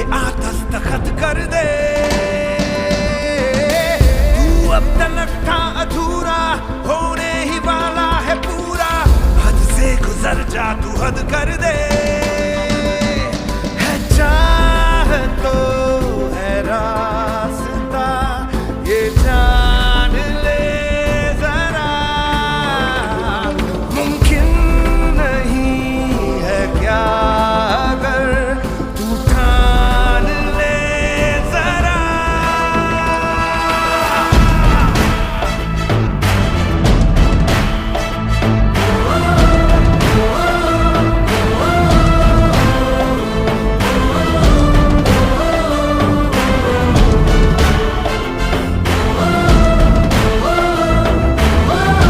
पे आ दस्तखत कर दे। तू अब तलक था अधूरा, होने ही वाला है पूरा। हद से गुजर जा, तू हद कर दे।